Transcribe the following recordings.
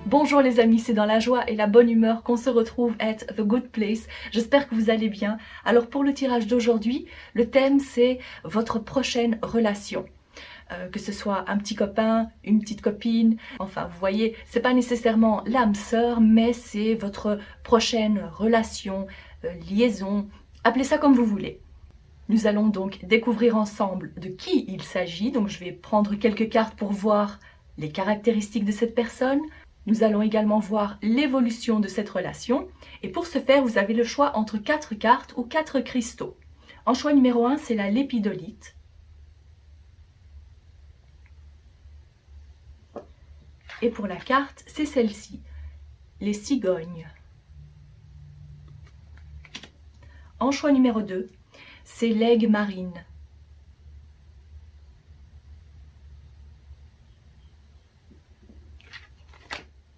Bonjour les amis, c'est dans la joie et la bonne humeur qu'on se retrouve at The Good Place. J'espère que vous allez bien. Alors pour le tirage d'aujourd'hui, le thème c'est votre prochaine relation. Que ce soit un petit copain, une petite copine, enfin vous voyez, c'est pas nécessairement l'âme sœur, mais c'est votre prochaine relation, liaison, appelez ça comme vous voulez. Nous allons donc découvrir ensemble de qui il s'agit. Donc je vais prendre quelques cartes pour voir les caractéristiques de cette personne. Nous allons également voir l'évolution de cette relation. Et pour ce faire, vous avez le choix entre 4 cartes ou 4 cristaux. En choix numéro 1, c'est la lépidolite. Et pour la carte, c'est celle-ci, les cigognes. En choix numéro 2, c'est l'aigle marine.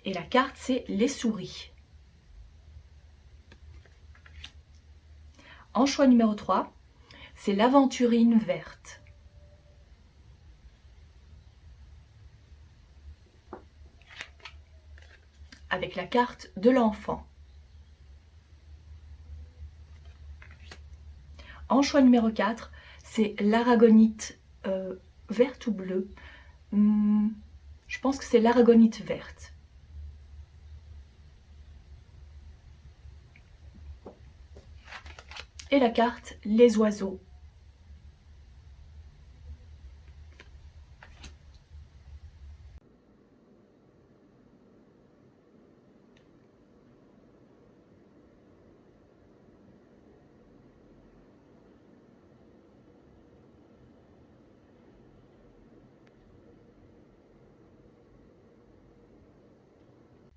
Et la carte, c'est les souris. En choix numéro 3, c'est l'aventurine verte. Avec la carte de l'enfant. En choix numéro 4, c'est l'aragonite verte ou bleue. Je pense que c'est l'aragonite verte. Et la carte, les oiseaux.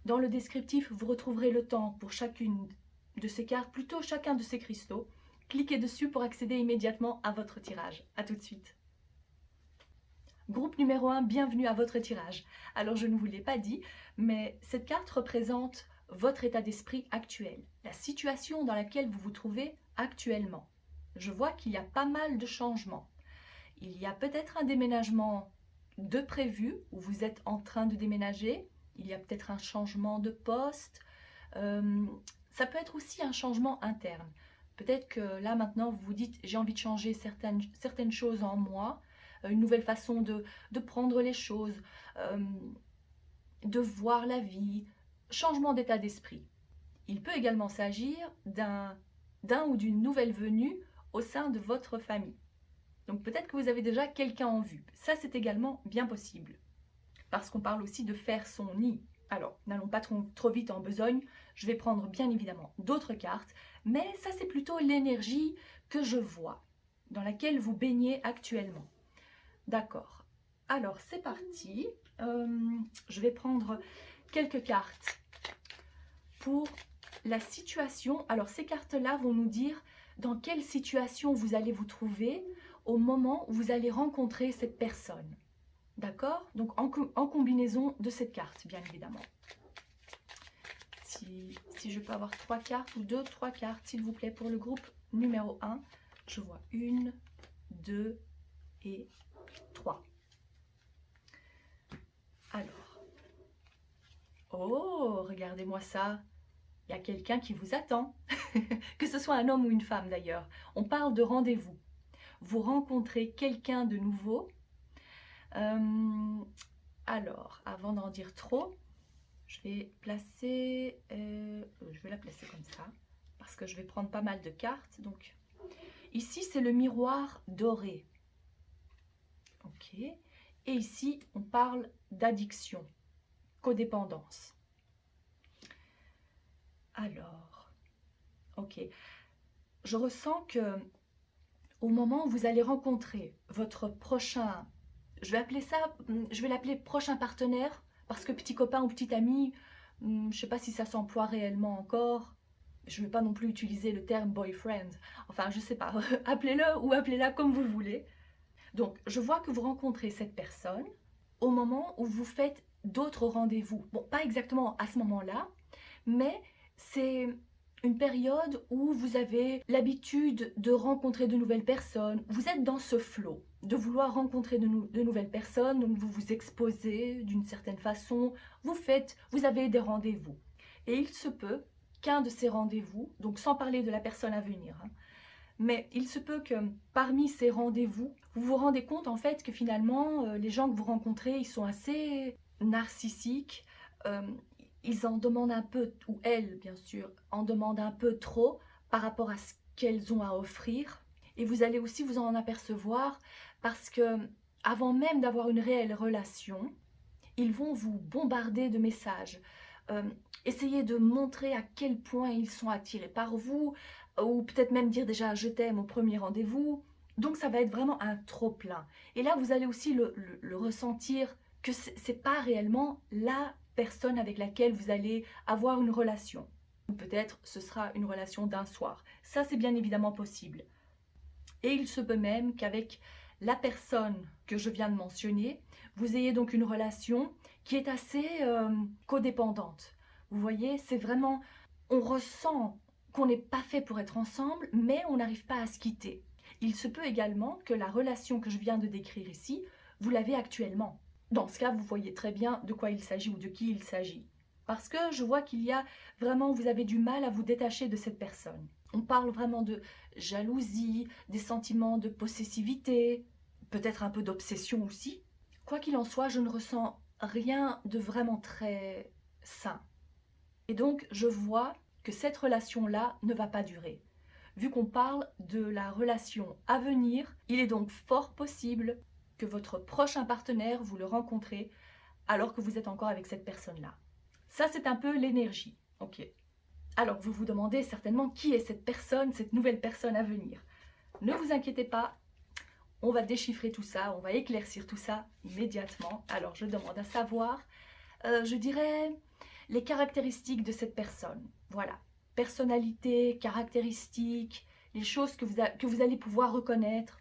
Dans le descriptif, vous retrouverez le temps pour chacune de ces cartes, plutôt chacun de ces cristaux. Cliquez dessus pour accéder immédiatement à votre tirage. A tout de suite. Groupe numéro 1, bienvenue à votre tirage. Alors je ne vous l'ai pas dit, mais cette carte représente votre état d'esprit actuel, la situation dans laquelle vous vous trouvez actuellement. Je vois qu'il y a pas mal de changements. Il y a peut-être un déménagement de prévu, où vous êtes en train de déménager. Il y a peut-être un changement de poste. Ça peut être aussi un changement interne. Peut-être que là maintenant vous vous dites j'ai envie de changer certaines choses en moi, une nouvelle façon de prendre les choses, de voir la vie, changement d'état d'esprit. Il peut également s'agir d'un ou d'une nouvelle venue au sein de votre famille. Donc peut-être que vous avez déjà quelqu'un en vue. Ça c'est également bien possible. Parce qu'on parle aussi de faire son nid. Alors, n'allons pas trop vite en besogne, je vais prendre bien évidemment d'autres cartes, mais ça c'est plutôt l'énergie que je vois, dans laquelle vous baignez actuellement. D'accord, alors c'est parti, je vais prendre quelques cartes pour la situation. Alors ces cartes-là vont nous dire dans quelle situation vous allez vous trouver au moment où vous allez rencontrer cette personne. D'accord? Donc en combinaison de cette carte, bien évidemment. Si je peux avoir 3 cartes ou 3 cartes, s'il vous plaît, pour le groupe numéro 1. Je vois 1, 2 et 3. Alors. Oh, regardez-moi ça. Il y a quelqu'un qui vous attend. Que ce soit un homme ou une femme d'ailleurs. On parle de rendez-vous. Vous rencontrez quelqu'un de nouveau. Alors, avant d'en dire trop, je vais la placer comme ça, parce que je vais prendre pas mal de cartes. Donc, ici, c'est le miroir doré. Ok. Et ici, on parle d'addiction, codépendance. Alors, ok. Je ressens que au moment où vous allez rencontrer votre prochain, je vais l'appeler prochain partenaire, parce que petit copain ou petit ami, je ne sais pas si ça s'emploie réellement encore. Je ne vais pas non plus utiliser le terme boyfriend. Enfin, je ne sais pas, appelez-le ou appelez-la comme vous voulez. Donc, je vois que vous rencontrez cette personne au moment où vous faites d'autres rendez-vous. Bon, pas exactement à ce moment-là, mais c'est une période où vous avez l'habitude de rencontrer de nouvelles personnes. Vous êtes dans ce flot de vouloir rencontrer de nouvelles personnes, donc vous vous exposez d'une certaine façon, vous avez des rendez-vous. Et il se peut qu'un de ces rendez-vous, donc sans parler de la personne à venir, hein, mais il se peut que parmi ces rendez-vous, vous vous rendez compte en fait que finalement, les gens que vous rencontrez, ils sont assez narcissiques, ils en demandent un peu, ou elles bien sûr, en demandent un peu trop par rapport à ce qu'elles ont à offrir. Et vous allez aussi vous en apercevoir parce que avant même d'avoir une réelle relation, ils vont vous bombarder de messages, essayer de montrer à quel point ils sont attirés par vous, ou peut-être même dire déjà je t'aime au premier rendez-vous. Donc ça va être vraiment un trop-plein. Et là, vous allez aussi le ressentir que c'est pas réellement la personne avec laquelle vous allez avoir une relation. Ou peut-être ce sera une relation d'un soir. Ça, c'est bien évidemment possible. Et il se peut même qu'avec la personne que je viens de mentionner, vous ayez donc une relation qui est assez codépendante. Vous voyez, c'est vraiment, on ressent qu'on n'est pas fait pour être ensemble, mais on n'arrive pas à se quitter. Il se peut également que la relation que je viens de décrire ici, vous l'avez actuellement. Dans ce cas, vous voyez très bien de quoi il s'agit ou de qui il s'agit. Parce que je vois qu'il y a vraiment, vous avez du mal à vous détacher de cette personne. On parle vraiment de jalousie, des sentiments de possessivité, peut-être un peu d'obsession aussi. Quoi qu'il en soit, je ne ressens rien de vraiment très sain. Et donc, je vois que cette relation-là ne va pas durer. Vu qu'on parle de la relation à venir, il est donc fort possible que votre prochain partenaire, vous le rencontrez alors que vous êtes encore avec cette personne-là. Ça, c'est un peu l'énergie. Ok. Alors, vous vous demandez certainement qui est cette personne, cette nouvelle personne à venir. Ne vous inquiétez pas, on va déchiffrer tout ça, on va éclaircir tout ça immédiatement. Alors, je demande à savoir, je dirais, les caractéristiques de cette personne. Voilà, personnalité, caractéristiques, les choses que vous allez pouvoir reconnaître.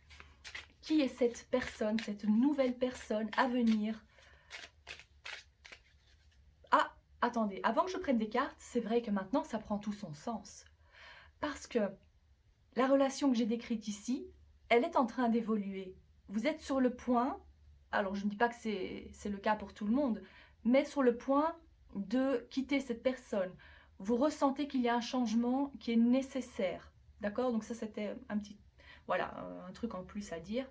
Qui est cette personne, cette nouvelle personne à venir? Ah, attendez, avant que je prenne des cartes, c'est vrai que maintenant ça prend tout son sens. Parce que la relation que j'ai décrite ici, elle est en train d'évoluer. Vous êtes sur le point, alors je ne dis pas que c'est le cas pour tout le monde, mais sur le point de quitter cette personne. Vous ressentez qu'il y a un changement qui est nécessaire. D'accord? Donc ça, c'était un petit... Voilà, un truc en plus à dire.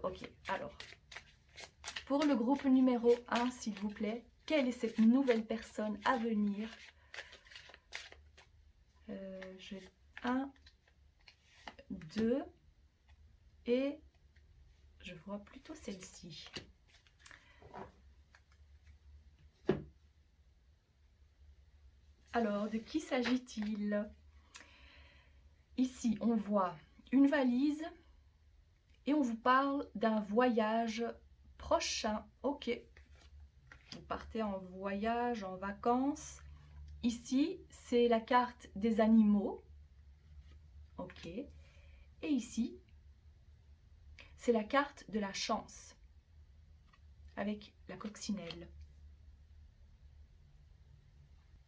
Ok, alors, pour le groupe numéro 1, s'il vous plaît, quelle est cette nouvelle personne à venir? 1, 2, et je vois plutôt celle-ci. Alors, de qui s'agit-il? Ici, on voit une valise et on vous parle d'un voyage prochain. Ok, vous partez en voyage, en vacances. Ici, c'est la carte des animaux. Ok, et ici, c'est la carte de la chance avec la coccinelle.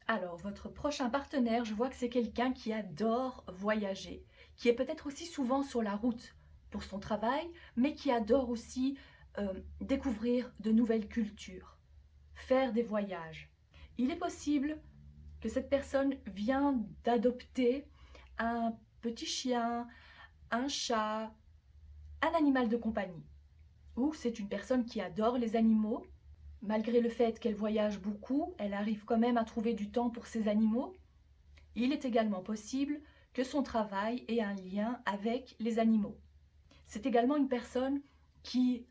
Alors, votre prochain partenaire, je vois que c'est quelqu'un qui adore voyager, qui est peut-être aussi souvent sur la route pour son travail, mais qui adore aussi découvrir de nouvelles cultures, faire des voyages. Il est possible que cette personne vient d'adopter un petit chien, un chat, un animal de compagnie. Ou c'est une personne qui adore les animaux. Malgré le fait qu'elle voyage beaucoup, elle arrive quand même à trouver du temps pour ses animaux. Il est également possible que son travail ait un lien avec les animaux. C'est également une personne qui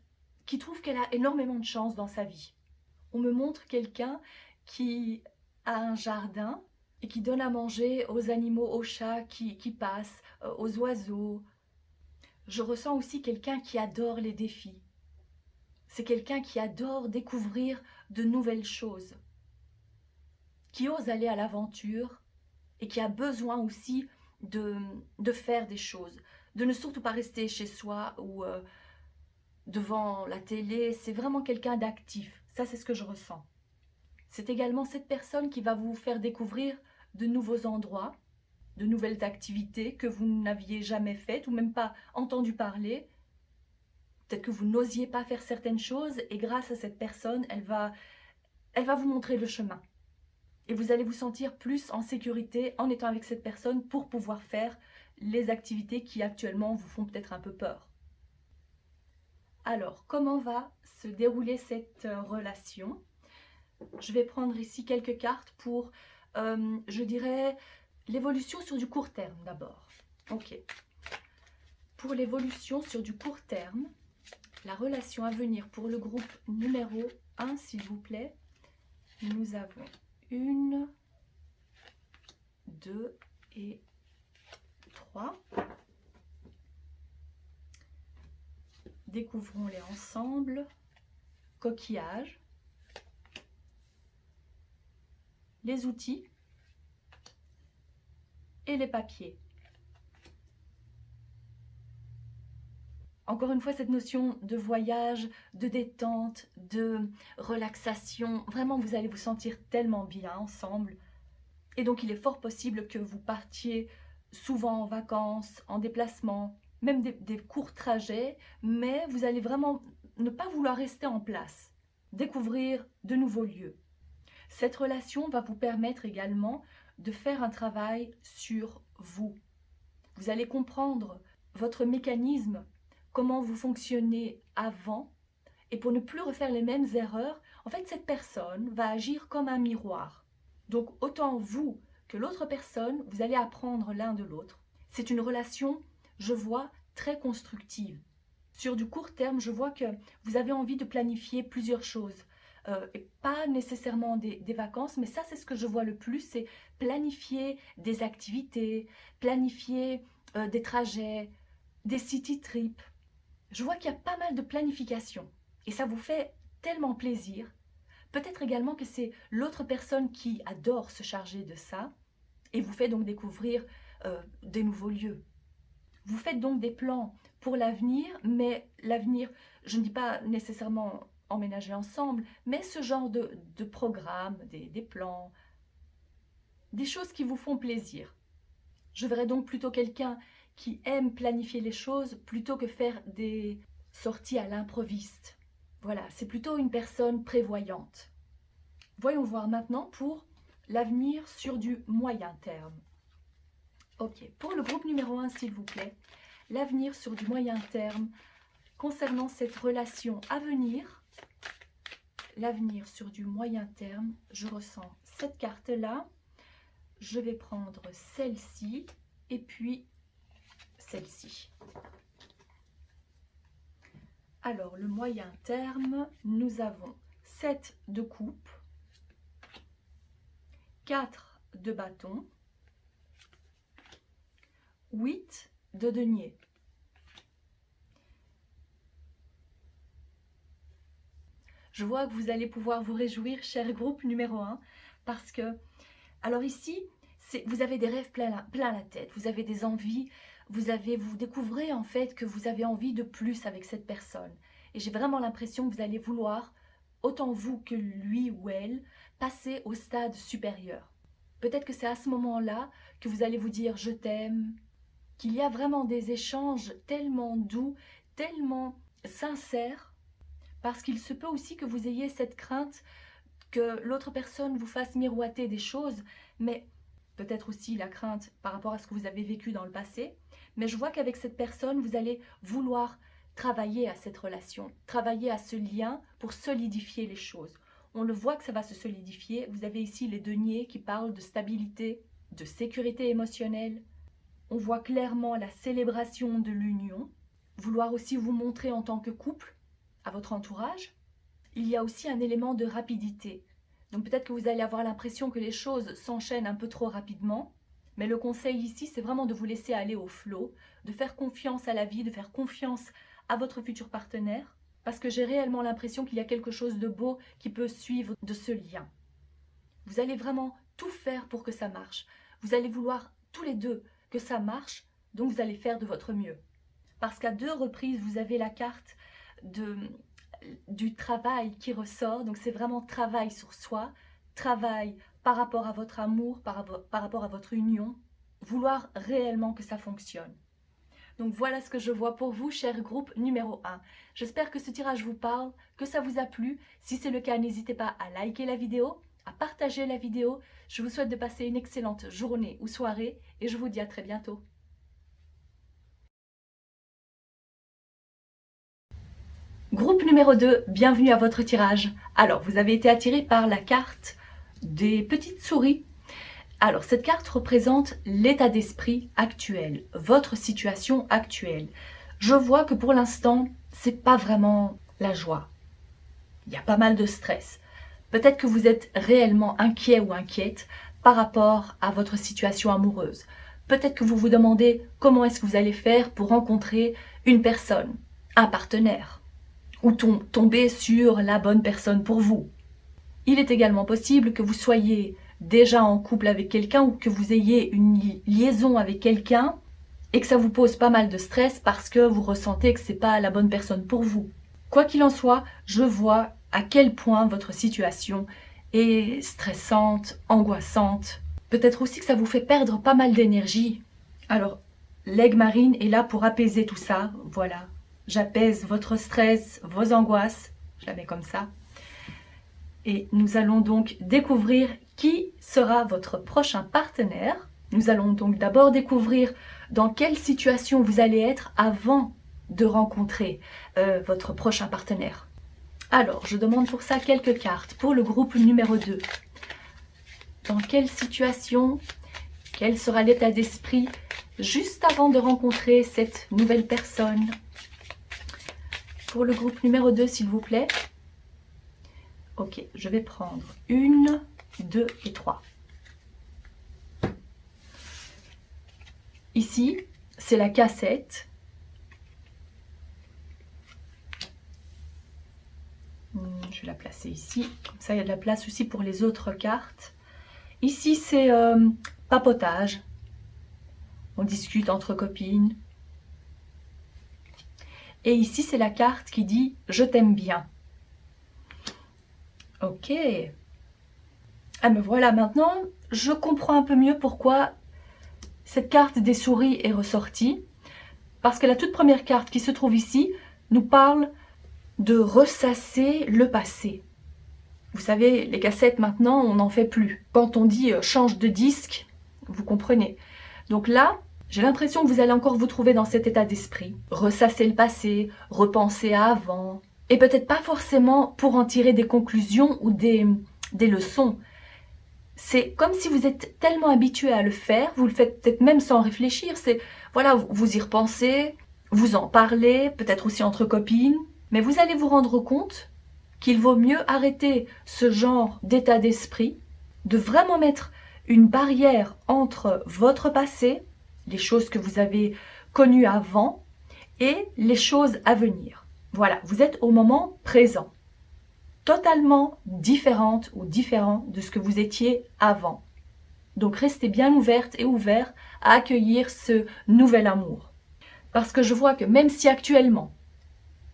trouve qu'elle a énormément de chance dans sa vie. On me montre quelqu'un qui a un jardin et qui donne à manger aux animaux, aux chats qui passent, aux oiseaux. Je ressens aussi quelqu'un qui adore les défis. C'est quelqu'un qui adore découvrir de nouvelles choses, qui ose aller à l'aventure et qui a besoin aussi de faire des choses, de ne surtout pas rester chez soi ou devant la télé. C'est vraiment quelqu'un d'actif. Ça, c'est ce que je ressens. C'est également cette personne qui va vous faire découvrir de nouveaux endroits. de nouvelles activités que vous n'aviez jamais faites ou même pas entendu parler. Peut-être que vous n'osiez pas faire certaines choses et grâce à cette personne, elle va vous montrer le chemin. Et vous allez vous sentir plus en sécurité en étant avec cette personne pour pouvoir faire les activités qui actuellement vous font peut-être un peu peur. Alors, comment va se dérouler cette relation? Je vais prendre ici quelques cartes pour, je dirais, l'évolution sur du court terme d'abord. Ok. Pour l'évolution sur du court terme, la relation à venir pour le groupe numéro 1, s'il vous plaît, nous avons 1, 2 et 3. Découvrons-les ensemble. Coquillage. Les outils et les papiers. Encore une fois, cette notion de voyage, de détente, de relaxation, vraiment vous allez vous sentir tellement bien ensemble. Et donc il est fort possible que vous partiez souvent en vacances, en déplacement, même des courts trajets, mais vous allez vraiment ne pas vouloir rester en place, découvrir de nouveaux lieux. Cette relation va vous permettre également de faire un travail sur vous. Vous allez comprendre votre mécanisme, comment vous fonctionnez avant, et pour ne plus refaire les mêmes erreurs, en fait, cette personne va agir comme un miroir. Donc, autant vous que l'autre personne, vous allez apprendre l'un de l'autre. C'est une relation, je vois, très constructive. Sur du court terme, je vois que vous avez envie de planifier plusieurs choses. Et pas nécessairement des vacances, mais ça c'est ce que je vois le plus, c'est planifier des activités, planifier des trajets, des city trips. Je vois qu'il y a pas mal de planification et ça vous fait tellement plaisir. Peut-être également que c'est l'autre personne qui adore se charger de ça et vous fait donc découvrir des nouveaux lieux. Vous faites donc des plans pour l'avenir, mais l'avenir, je ne dis pas nécessairement emménager ensemble, mais ce genre de programme, des plans, des choses qui vous font plaisir. Je verrais donc plutôt quelqu'un qui aime planifier les choses plutôt que faire des sorties à l'improviste. Voilà, c'est plutôt une personne prévoyante. Voyons voir maintenant pour l'avenir sur du moyen terme. Ok, pour le groupe numéro 1, s'il vous plaît, l'avenir sur du moyen terme concernant cette relation à venir. L'avenir sur du moyen terme, je ressens cette carte-là. Je vais prendre celle-ci et puis celle-ci. Alors, le moyen terme, nous avons 7 de coupe, 4 de bâton, 8 de denier. Je vois que vous allez pouvoir vous réjouir, cher groupe numéro 1, parce que, alors ici, vous avez des rêves plein la tête, vous avez des envies, vous découvrez en fait que vous avez envie de plus avec cette personne. Et j'ai vraiment l'impression que vous allez vouloir, autant vous que lui ou elle, passer au stade supérieur. Peut-être que c'est à ce moment-là que vous allez vous dire « je t'aime », qu'il y a vraiment des échanges tellement doux, tellement sincères, parce qu'il se peut aussi que vous ayez cette crainte que l'autre personne vous fasse miroiter des choses, mais peut-être aussi la crainte par rapport à ce que vous avez vécu dans le passé. Mais je vois qu'avec cette personne, vous allez vouloir travailler à cette relation, travailler à ce lien pour solidifier les choses. On le voit que ça va se solidifier. Vous avez ici les deniers qui parlent de stabilité, de sécurité émotionnelle. On voit clairement la célébration de l'union. Vouloir aussi vous montrer en tant que couple à votre entourage. Il y a aussi un élément de rapidité. Donc peut-être que vous allez avoir l'impression que les choses s'enchaînent un peu trop rapidement. Mais le conseil ici, c'est vraiment de vous laisser aller au flot, de faire confiance à la vie, de faire confiance à votre futur partenaire, parce que j'ai réellement l'impression qu'il y a quelque chose de beau qui peut suivre de ce lien. Vous allez vraiment tout faire pour que ça marche. Vous allez vouloir tous les deux que ça marche, donc vous allez faire de votre mieux. Parce qu'à 2 reprises, vous avez la carte du travail qui ressort, donc c'est vraiment travail sur soi, travail par rapport à votre amour, par rapport à votre union. vouloir réellement que ça fonctionne. Donc voilà ce que je vois pour vous, cher groupe numéro 1. J'espère que ce tirage vous parle, que ça vous a plu. Si c'est le cas, n'hésitez pas à liker la vidéo, à partager la vidéo. Je vous souhaite de passer une excellente journée ou soirée et je vous dis à très bientôt. Groupe numéro 2, bienvenue à votre tirage. Alors, vous avez été attiré par la carte des petites souris. Alors, cette carte représente l'état d'esprit actuel, votre situation actuelle. Je vois que pour l'instant, c'est pas vraiment la joie. Il y a pas mal de stress. Peut-être que vous êtes réellement inquiet ou inquiète par rapport à votre situation amoureuse. Peut-être que vous vous demandez comment est-ce que vous allez faire pour rencontrer une personne, un partenaire, ou tomber sur la bonne personne pour vous. Il est également possible que vous soyez déjà en couple avec quelqu'un ou que vous ayez une liaison avec quelqu'un et que ça vous pose pas mal de stress parce que vous ressentez que c'est pas la bonne personne pour vous. Quoi qu'il en soit, je vois à quel point votre situation est stressante, angoissante. Peut-être aussi que ça vous fait perdre pas mal d'énergie. Alors, l'aigle marine est là pour apaiser tout ça. Voilà, j'apaise votre stress, vos angoisses. Je la mets comme ça. Et nous allons donc découvrir qui sera votre prochain partenaire. Nous allons donc d'abord découvrir dans quelle situation vous allez être avant de rencontrer votre prochain partenaire. Alors, je demande pour ça quelques cartes pour le groupe numéro 2. Dans quelle situation, quel sera l'état d'esprit juste avant de rencontrer cette nouvelle personne? Pour le groupe numéro 2, s'il vous plaît. Ok, je vais prendre 1, 2 et 3. Ici, c'est la cassette. Je vais la placer ici. Comme ça, il y a de la place aussi pour les autres cartes. Ici, c'est papotage. On discute entre copines. Et ici, c'est la carte qui dit « Je t'aime bien ». Ok. Ah me voilà, maintenant, je comprends un peu mieux pourquoi cette carte des souris est ressortie. Parce que la toute première carte qui se trouve ici nous parle de ressasser le passé. Vous savez, les cassettes maintenant, on n'en fait plus. Quand on dit change de disque, vous comprenez. Donc là, j'ai l'impression que vous allez encore vous trouver dans cet état d'esprit. Ressasser le passé, repenser à avant. Et peut-être pas forcément pour en tirer des conclusions ou des leçons. C'est comme si vous êtes tellement habitué à le faire, vous le faites peut-être même sans réfléchir. C'est voilà, vous y repensez, vous en parlez, peut-être aussi entre copines. Mais vous allez vous rendre compte qu'il vaut mieux arrêter ce genre d'état d'esprit, de vraiment mettre une barrière entre votre passé, les choses que vous avez connues avant, et les choses à venir. Voilà, vous êtes au moment présent, totalement différente ou différent de ce que vous étiez avant. Donc restez bien ouverte et ouvert à accueillir ce nouvel amour. Parce que je vois que même si actuellement,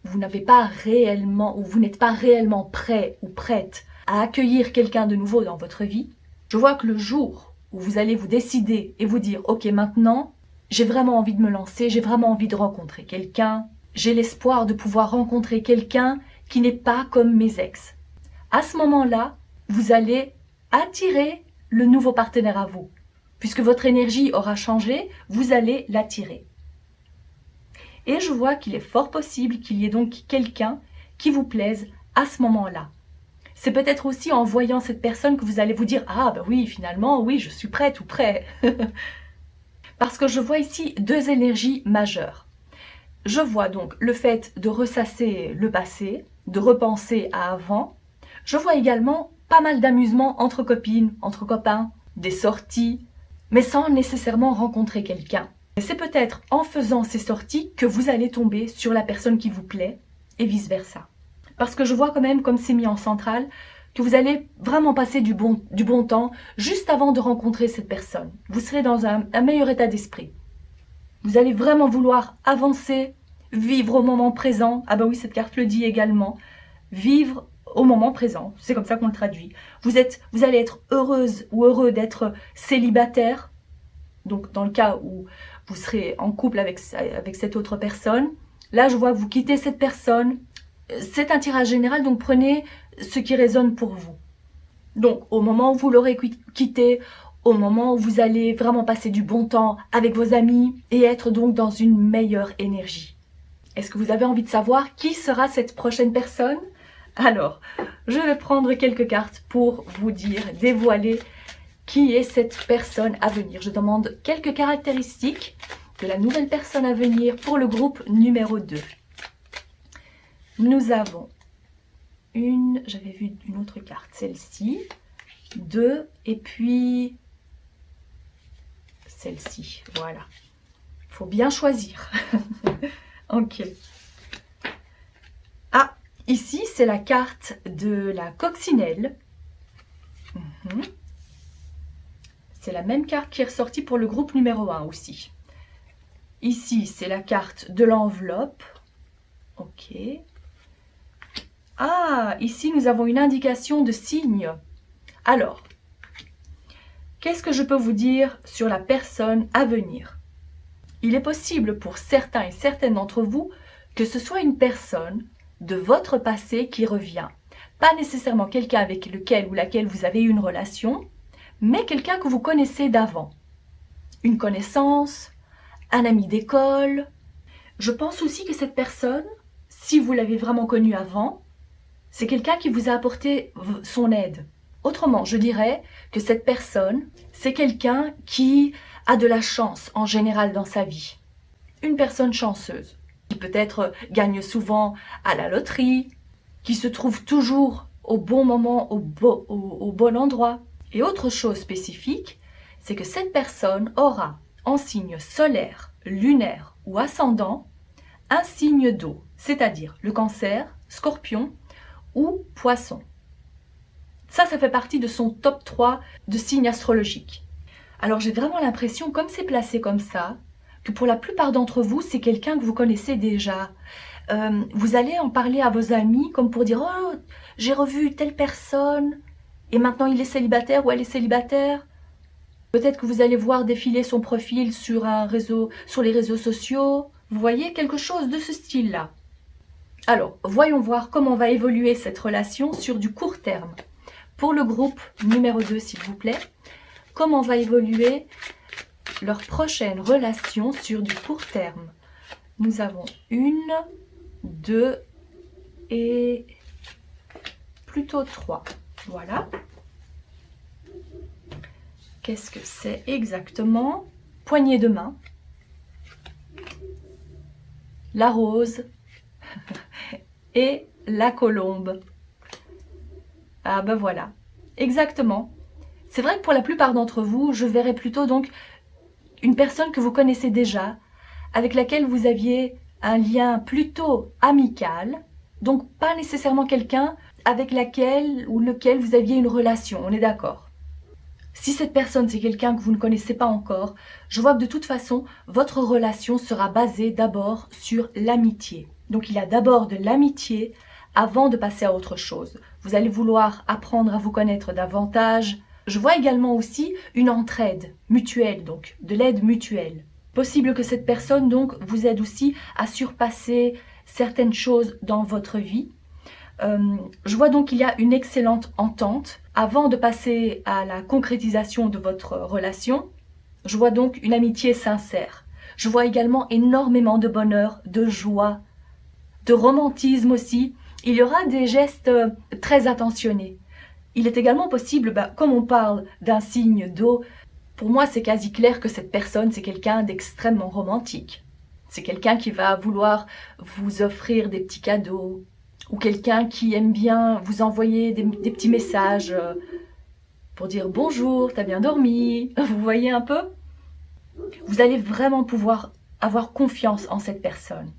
vous n'avez pas réellement ou vous n'êtes pas réellement prêt ou prête à accueillir quelqu'un de nouveau dans votre vie, je vois que le jour où vous allez vous décider et vous dire « Ok, maintenant, j'ai vraiment envie de me lancer, j'ai vraiment envie de rencontrer quelqu'un, j'ai l'espoir de pouvoir rencontrer quelqu'un qui n'est pas comme mes ex. » À ce moment-là, vous allez attirer le nouveau partenaire à vous. Puisque votre énergie aura changé, vous allez l'attirer. Et je vois qu'il est fort possible qu'il y ait donc quelqu'un qui vous plaise à ce moment-là. C'est peut-être aussi en voyant cette personne que vous allez vous dire « Ah ben oui, finalement, oui, je suis prête ou prêt. » Parce que je vois ici deux énergies majeures. Je vois donc le fait de ressasser le passé, de repenser à avant. Je vois également pas mal d'amusement entre copines, entre copains, des sorties, mais sans nécessairement rencontrer quelqu'un. C'est peut-être en faisant ces sorties que vous allez tomber sur la personne qui vous plaît et vice-versa. Parce que je vois quand même, comme c'est mis en centrale, que vous allez vraiment passer du bon temps juste avant de rencontrer cette personne. Vous serez dans un meilleur état d'esprit. Vous allez vraiment vouloir avancer, vivre au moment présent. Ah ben oui, cette carte le dit également. Vivre au moment présent, c'est comme ça qu'on le traduit. Vous allez être heureuse ou heureux d'être célibataire. Donc dans le cas où vous serez en couple avec cette autre personne, là je vois que vous quittez cette personne. C'est un tirage général, donc prenez ce qui résonne pour vous. Donc au moment où vous l'aurez quitté, au moment où vous allez vraiment passer du bon temps avec vos amis et être donc dans une meilleure énergie. Est-ce que vous avez envie de savoir qui sera cette prochaine personne? Alors, je vais prendre quelques cartes pour vous dire, dévoiler qui est cette personne à venir. Je demande quelques caractéristiques de la nouvelle personne à venir pour le groupe numéro 2. Nous avons j'avais vu une autre carte, celle-ci, 2 et puis celle-ci, voilà. Il faut bien choisir. Ok. Ah, ici, c'est la carte de la coccinelle. C'est la même carte qui est ressortie pour le groupe numéro 1 aussi. Ici, c'est la carte de l'enveloppe. Ok. Ah, ici, nous avons une indication de signe. Alors, qu'est-ce que je peux vous dire sur la personne à venir? Il est possible pour certains et certaines d'entre vous que ce soit une personne de votre passé qui revient. Pas nécessairement quelqu'un avec lequel ou laquelle vous avez eu une relation, mais quelqu'un que vous connaissez d'avant. Une connaissance, un ami d'école. Je pense aussi que cette personne, si vous l'avez vraiment connue avant, c'est quelqu'un qui vous a apporté son aide. Autrement, je dirais que cette personne, c'est quelqu'un qui a de la chance en général dans sa vie. Une personne chanceuse, qui peut-être gagne souvent à la loterie, qui se trouve toujours au bon moment, au bon endroit. Et autre chose spécifique, c'est que cette personne aura en signe solaire, lunaire ou ascendant un signe d'eau, c'est-à-dire le Cancer, Scorpion ou Poisson. Ça fait partie de son top 3 de signes astrologiques. Alors j'ai vraiment l'impression, comme c'est placé comme ça, que pour la plupart d'entre vous, c'est quelqu'un que vous connaissez déjà. Vous allez en parler à vos amis comme pour dire « Oh, j'ai revu telle personne et maintenant il est célibataire ou elle est célibataire. » Peut-être que vous allez voir défiler son profil sur les réseaux sociaux. Vous voyez, quelque chose de ce style-là. Alors, voyons voir comment va évoluer cette relation sur du court terme. Pour le groupe numéro 2, s'il vous plaît, comment va évoluer leur prochaine relation sur du court terme? Nous avons 1, 2 et plutôt 3. Voilà. Qu'est-ce que c'est exactement? Poignée de main, la rose et la colombe. Ah ben voilà, exactement. C'est vrai que pour la plupart d'entre vous, je verrais plutôt donc une personne que vous connaissez déjà, avec laquelle vous aviez un lien plutôt amical, donc pas nécessairement quelqu'un avec laquelle ou lequel vous aviez une relation, on est d'accord. Si cette personne, c'est quelqu'un que vous ne connaissez pas encore, je vois que de toute façon, votre relation sera basée d'abord sur l'amitié. Donc il y a d'abord de l'amitié avant de passer à autre chose. Vous allez vouloir apprendre à vous connaître davantage. Je vois également aussi une entraide mutuelle, donc de l'aide mutuelle. Possible que cette personne donc vous aide aussi à surpasser certaines choses dans votre vie. Je vois donc qu'il y a une excellente entente. Avant de passer à la concrétisation de votre relation, je vois donc une amitié sincère. Je vois également énormément de bonheur, de joie, de romantisme aussi. Il y aura des gestes très attentionnés. Il est également possible, comme on parle d'un signe d'eau, pour moi c'est quasi clair que cette personne c'est quelqu'un d'extrêmement romantique. C'est quelqu'un qui va vouloir vous offrir des petits cadeaux, ou quelqu'un qui aime bien vous envoyer des petits messages pour dire « Bonjour, t'as bien dormi ?» Vous voyez un peu? Vous allez vraiment pouvoir avoir confiance en cette personne.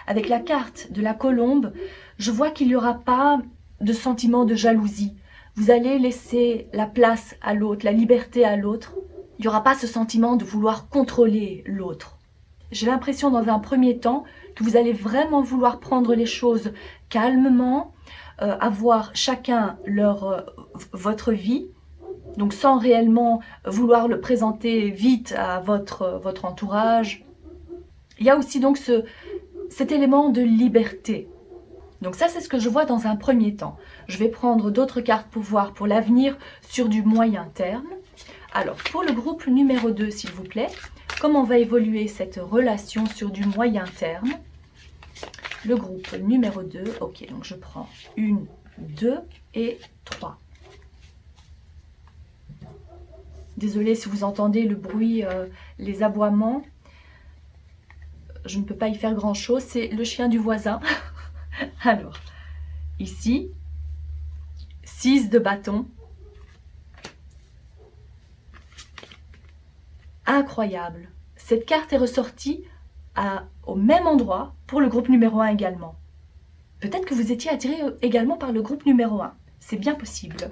Avec la carte de la colombe, je vois qu'il n'y aura pas de sentiment de jalousie. Vous allez laisser la place à l'autre, la liberté à l'autre. Il n'y aura pas ce sentiment de vouloir contrôler l'autre. J'ai l'impression dans un premier temps que vous allez vraiment vouloir prendre les choses calmement, avoir chacun votre vie donc sans réellement vouloir le présenter vite à votre entourage. Il y a aussi donc cet élément de liberté. Donc ça, c'est ce que je vois dans un premier temps. Je vais prendre d'autres cartes pour voir pour l'avenir sur du moyen terme. Alors, pour le groupe numéro 2, s'il vous plaît, comment va évoluer cette relation sur du moyen terme? Le groupe numéro 2, ok, donc je prends 1, 2 et 3. Désolée si vous entendez le bruit, les aboiements. Je ne peux pas y faire grand-chose, c'est le chien du voisin. Alors, ici, 6 de bâton. Incroyable. Cette carte est ressortie au même endroit pour le groupe numéro 1 également. Peut-être que vous étiez attiré également par le groupe numéro 1. C'est bien possible.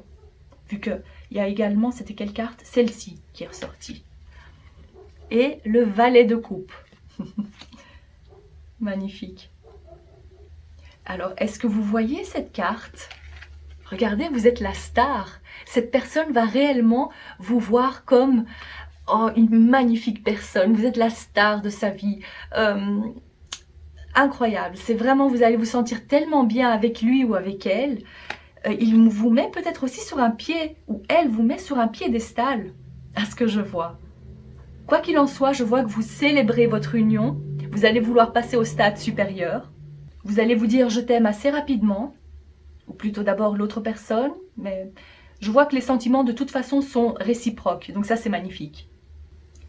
Vu qu'il y a également, c'était quelle carte? Celle-ci qui est ressortie. Et le valet de coupe. Magnifique. Alors, est-ce que vous voyez cette carte? Regardez, vous êtes la star. Cette personne va réellement vous voir comme une magnifique personne. Vous êtes la star de sa vie. Incroyable. C'est vraiment, vous allez vous sentir tellement bien avec lui ou avec elle. Il vous met peut-être aussi sur un pied, ou elle vous met sur un piédestal, à ce que je vois. Quoi qu'il en soit, je vois que vous célébrez votre union. Vous allez vouloir passer au stade supérieur. Vous allez vous dire « je t'aime » assez rapidement, ou plutôt d'abord l'autre personne, mais je vois que les sentiments de toute façon sont réciproques, donc ça c'est magnifique.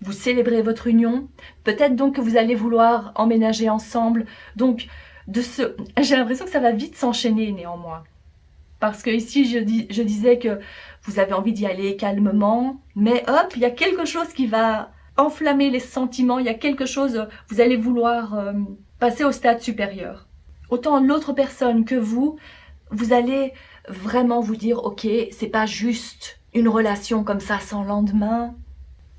Vous célébrez votre union, peut-être donc que vous allez vouloir emménager ensemble, donc j'ai l'impression que ça va vite s'enchaîner néanmoins. Parce que ici je disais que vous avez envie d'y aller calmement, mais hop, il y a quelque chose qui va enflammer les sentiments, il y a quelque chose, vous allez vouloir passer au stade supérieur. Autant l'autre personne que vous allez vraiment vous dire « ok, c'est pas juste une relation comme ça sans lendemain,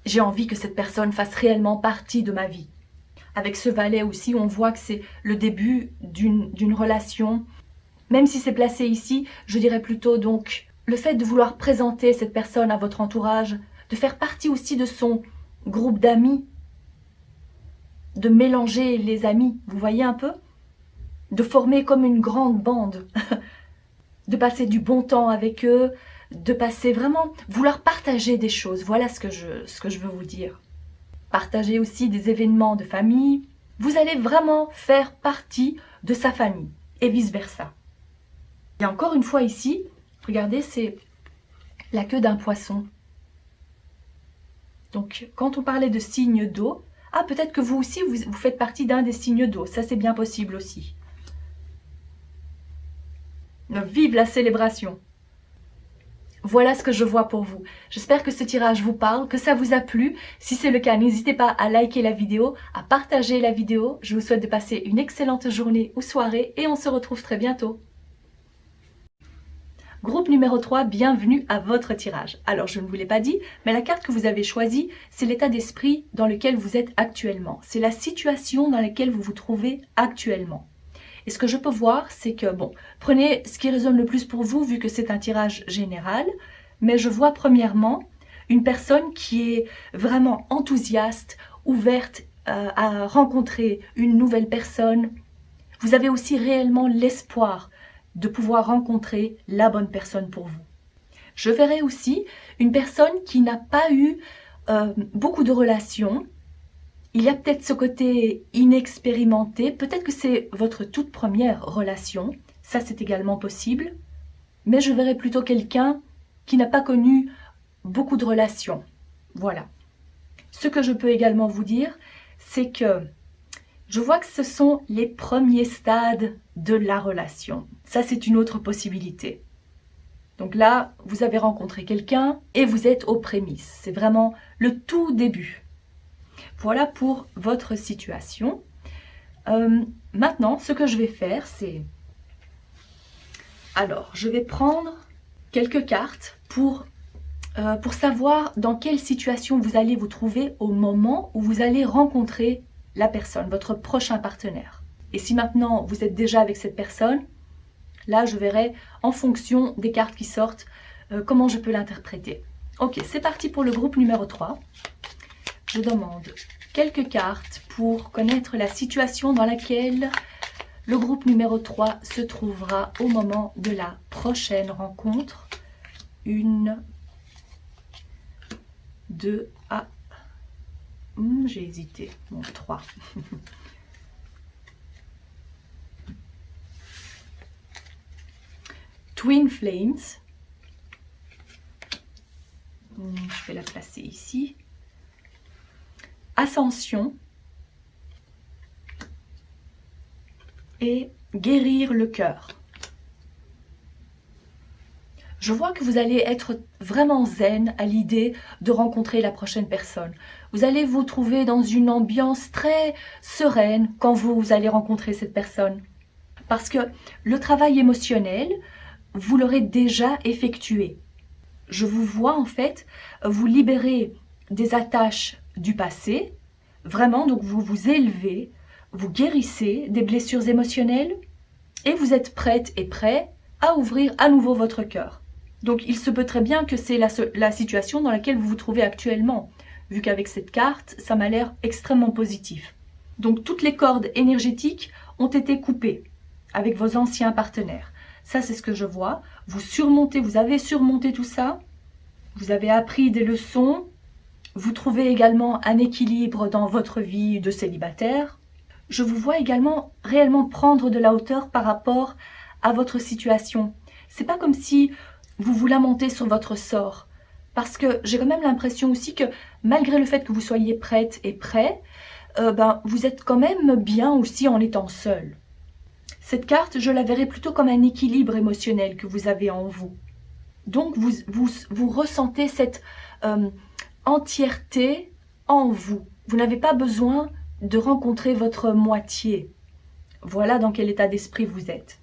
j'ai envie que cette personne fasse réellement partie de ma vie ». Avec ce valet aussi, on voit que c'est le début d'une relation. Même si c'est placé ici, je dirais plutôt donc le fait de vouloir présenter cette personne à votre entourage, de faire partie aussi de son groupe d'amis, de mélanger les amis, vous voyez un peu? De former comme une grande bande, de passer du bon temps avec eux, de passer vraiment, vouloir partager des choses, voilà ce que je veux vous dire. Partager aussi des événements de famille, vous allez vraiment faire partie de sa famille, et vice-versa. Et encore une fois ici, regardez, c'est la queue d'un poisson. Donc, quand on parlait de signes d'eau, ah, peut-être que vous aussi, vous faites partie d'un des signes d'eau, ça c'est bien possible aussi. Vive la célébration! Voilà ce que je vois pour vous. J'espère que ce tirage vous parle, que ça vous a plu. Si c'est le cas, n'hésitez pas à liker la vidéo, à partager la vidéo. Je vous souhaite de passer une excellente journée ou soirée et on se retrouve très bientôt. Groupe numéro 3, bienvenue à votre tirage. Alors, je ne vous l'ai pas dit, mais la carte que vous avez choisie, c'est l'état d'esprit dans lequel vous êtes actuellement. C'est la situation dans laquelle vous vous trouvez actuellement. Et ce que je peux voir, c'est que, bon, prenez ce qui résonne le plus pour vous, vu que c'est un tirage général, mais je vois premièrement une personne qui est vraiment enthousiaste, ouverte à rencontrer une nouvelle personne. Vous avez aussi réellement l'espoir de pouvoir rencontrer la bonne personne pour vous. Je verrai aussi une personne qui n'a pas eu beaucoup de relations. Il y a peut-être ce côté inexpérimenté, peut-être que c'est votre toute première relation, ça c'est également possible, mais je verrai plutôt quelqu'un qui n'a pas connu beaucoup de relations. Voilà. Ce que je peux également vous dire, c'est que je vois que ce sont les premiers stades de la relation. Ça c'est une autre possibilité. Donc là, vous avez rencontré quelqu'un et vous êtes aux prémices. C'est vraiment le tout début. Voilà pour votre situation. Maintenant, ce que je vais faire, c'est... Alors, je vais prendre quelques cartes pour savoir dans quelle situation vous allez vous trouver au moment où vous allez rencontrer la personne, votre prochain partenaire. Et si maintenant vous êtes déjà avec cette personne, là je verrai en fonction des cartes qui sortent comment je peux l'interpréter. Ok, c'est parti pour le groupe numéro 3. Je demande quelques cartes pour connaître la situation dans laquelle le groupe numéro 3 se trouvera au moment de la prochaine rencontre. 1, 2, ah, j'ai hésité, bon, 3. Twin Flames. Je vais la placer ici. Ascension. Et guérir le cœur. Je vois que vous allez être vraiment zen à l'idée de rencontrer la prochaine personne. Vous allez vous trouver dans une ambiance très sereine quand vous allez rencontrer cette personne. Parce que le travail émotionnel, vous l'aurez déjà effectué. Je vous vois en fait vous libérer des attaches du passé. Vraiment, donc vous vous élevez, vous guérissez des blessures émotionnelles et vous êtes prête et prêt à ouvrir à nouveau votre cœur. Donc il se peut très bien que c'est la situation dans laquelle vous vous trouvez actuellement, vu qu'avec cette carte, ça m'a l'air extrêmement positif. Donc toutes les cordes énergétiques ont été coupées avec vos anciens partenaires. Ça, c'est ce que je vois. Vous avez surmonté tout ça. Vous avez appris des leçons. Vous trouvez également un équilibre dans votre vie de célibataire. Je vous vois également réellement prendre de la hauteur par rapport à votre situation. C'est pas comme si vous vous lamentez sur votre sort. Parce que j'ai quand même l'impression aussi que malgré le fait que vous soyez prête et prêt, vous êtes quand même bien aussi en étant seul. Cette carte, je la verrai plutôt comme un équilibre émotionnel que vous avez en vous. Donc, vous ressentez cette entièreté en vous. Vous n'avez pas besoin de rencontrer votre moitié. Voilà dans quel état d'esprit vous êtes.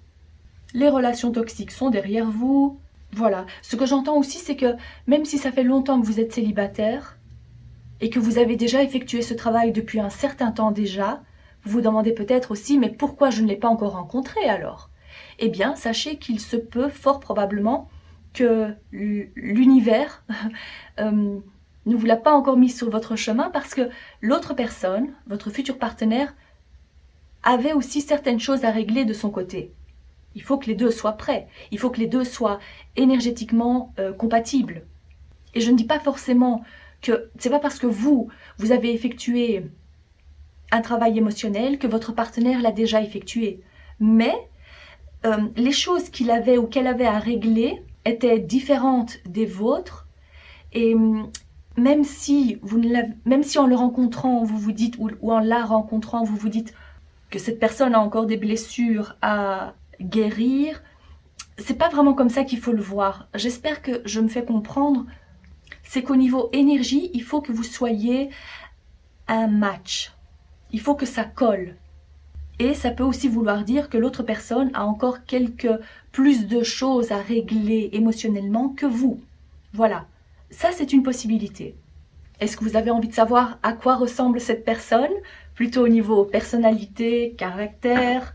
Les relations toxiques sont derrière vous. Voilà. Ce que j'entends aussi, c'est que même si ça fait longtemps que vous êtes célibataire et que vous avez déjà effectué ce travail depuis un certain temps déjà, vous vous demandez peut-être aussi, mais pourquoi je ne l'ai pas encore rencontré alors? Eh bien, sachez qu'il se peut fort probablement que l'univers ne vous l'a pas encore mis sur votre chemin parce que l'autre personne, votre futur partenaire, avait aussi certaines choses à régler de son côté. Il faut que les deux soient prêts, il faut que les deux soient énergétiquement compatibles. Et je ne dis pas forcément que c'est pas parce que vous avez effectué un travail émotionnel que votre partenaire l'a déjà effectué. Mais les choses qu'il avait ou qu'elle avait à régler étaient différentes des vôtres. Et même si en le rencontrant, vous vous dites, ou en la rencontrant, vous vous dites que cette personne a encore des blessures à guérir, c'est pas vraiment comme ça qu'il faut le voir. J'espère que je me fais comprendre. C'est qu'au niveau énergie, il faut que vous soyez un match. Il faut que ça colle. Et ça peut aussi vouloir dire que l'autre personne a encore plus de choses à régler émotionnellement que vous. Voilà, ça c'est une possibilité. Est-ce que vous avez envie de savoir à quoi ressemble cette personne? Plutôt au niveau personnalité, caractère.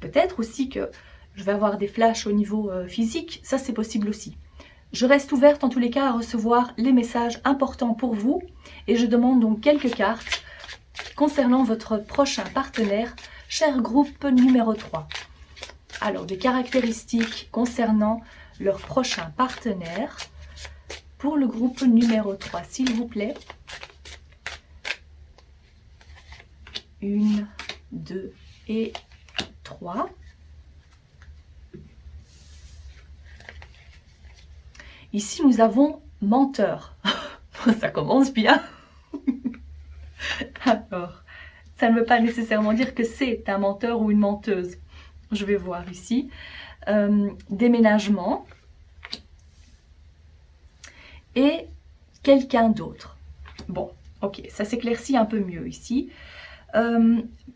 Peut-être aussi que je vais avoir des flashs au niveau physique, ça c'est possible aussi. Je reste ouverte en tous les cas à recevoir les messages importants pour vous et je demande donc quelques cartes concernant votre prochain partenaire, cher groupe numéro 3. Alors, des caractéristiques concernant leur prochain partenaire pour le groupe numéro 3, s'il vous plaît. 1, 2 et 3. Ici, nous avons menteur. Ça commence bien. Alors, ça ne veut pas nécessairement dire que c'est un menteur ou une menteuse. Je vais voir ici. Déménagement. Et quelqu'un d'autre. Bon, ok, ça s'éclaircit un peu mieux ici.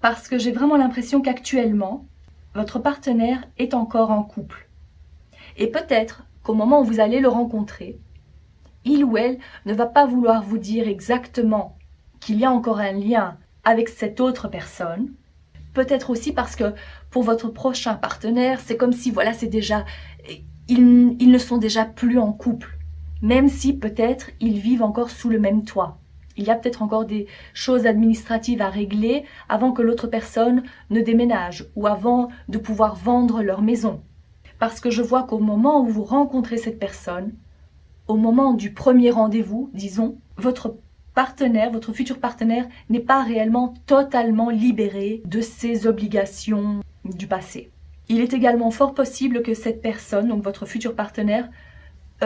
Parce que j'ai vraiment l'impression qu'actuellement, votre partenaire est encore en couple. Et peut-être qu'au moment où vous allez le rencontrer, il ou elle ne va pas vouloir vous dire exactement qu'il y a encore un lien avec cette autre personne. Peut-être aussi parce que pour votre prochain partenaire, c'est comme si, voilà, c'est déjà, ils ne sont déjà plus en couple. même si peut-être ils vivent encore sous le même toit. Il y a peut-être encore des choses administratives à régler avant que l'autre personne ne déménage ou avant de pouvoir vendre leur maison. Parce que je vois qu'au moment où vous rencontrez cette personne, au moment du premier rendez-vous, disons, votre partenaire, votre futur partenaire n'est pas réellement totalement libéré de ses obligations du passé. Il est également fort possible que cette personne, donc votre futur partenaire,